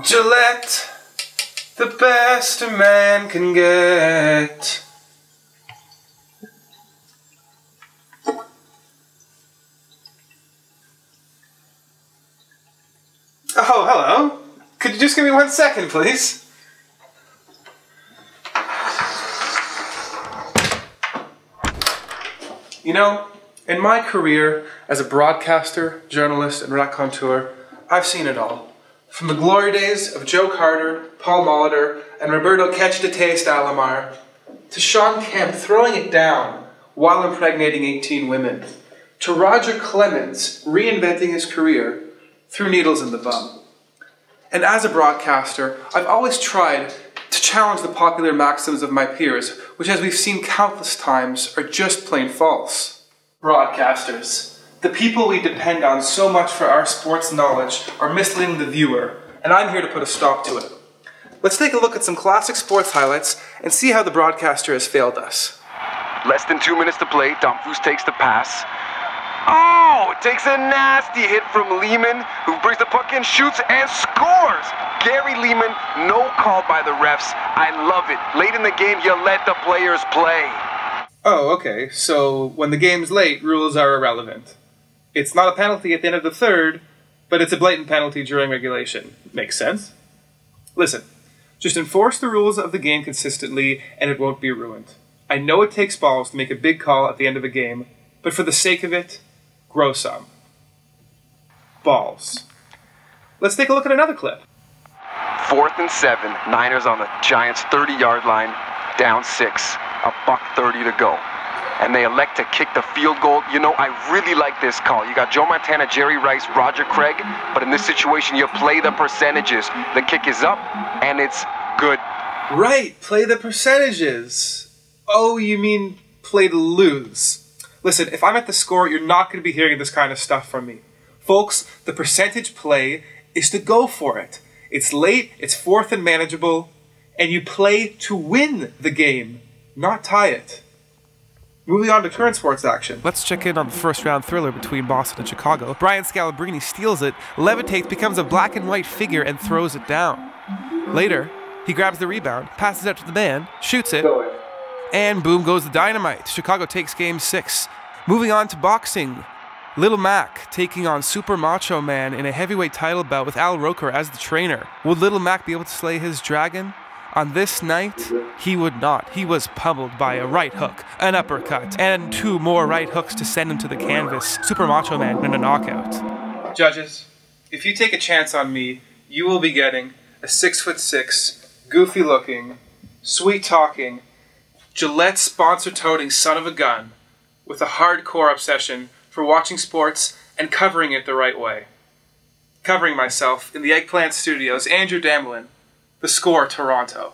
Gillette, the best a man can get. Oh, hello. Could you just give me 1 second, please? You know, in my career as a broadcaster, journalist, and raconteur, I've seen it all. From the glory days of Joe Carter, Paul Molitor, and Roberto Catch de Taste Alomar, to Sean Kemp throwing it down while impregnating 18 women, to Roger Clemens reinventing his career through needles in the bum. And as a broadcaster, I've always tried to challenge the popular maxims of my peers, which, as we've seen countless times, are just plain false. Broadcasters, the people we depend on so much for our sports knowledge, are misleading the viewer, and I'm here to put a stop to it. Let's take a look at some classic sports highlights and see how the broadcaster has failed us. Less than 2 minutes to play, Dumfries takes the pass. Oh, takes a nasty hit from Lehman, who brings the puck in, shoots, and scores! Gary Lehman, no call by the refs. I love it. Late in the game, you let the players play. Oh, okay. So when the game's late, rules are irrelevant. It's not a penalty at the end of the third, but it's a blatant penalty during regulation. Makes sense? Listen, just enforce the rules of the game consistently, and it won't be ruined. I know it takes balls to make a big call at the end of a game, but for the sake of it, grow some. Balls. Let's take a look at another clip. 4th and 7, Niners on the Giants' 30-yard line, down 6, $1:30 to go. And they elect to kick the field goal. You know, I really like this call. You got Joe Montana, Jerry Rice, Roger Craig, but in this situation, you play the percentages. The kick is up, and it's good. Right, play the percentages. Oh, you mean play to lose. Listen, if I'm at the score, you're not going to be hearing this kind of stuff from me. Folks, the percentage play is to go for it. It's late, it's 4th and manageable, and you play to win the game, not tie it. Moving on to current sports action. Let's check in on the first round thriller between Boston and Chicago. Brian Scalabrine steals it, levitates, becomes a black and white figure, and throws it down. Later, he grabs the rebound, passes it out to the man, shoots it, and boom goes the dynamite. Chicago takes game 6. Moving on to boxing. Little Mac taking on Super Macho Man in a heavyweight title bout with Al Roker as the trainer. Would Little Mac be able to slay his dragon? On this night, he would not. He was pummeled by a right hook, an uppercut, and 2 more right hooks to send him to the canvas. Super Macho Man in a knockout. Judges, if you take a chance on me, you will be getting a 6'6", goofy-looking, sweet-talking, Gillette sponsor-toting son of a gun with a hardcore obsession for watching sports and covering it the right way. Covering myself in the Eggplant Studios, Andrew Damelin, The Score, Toronto.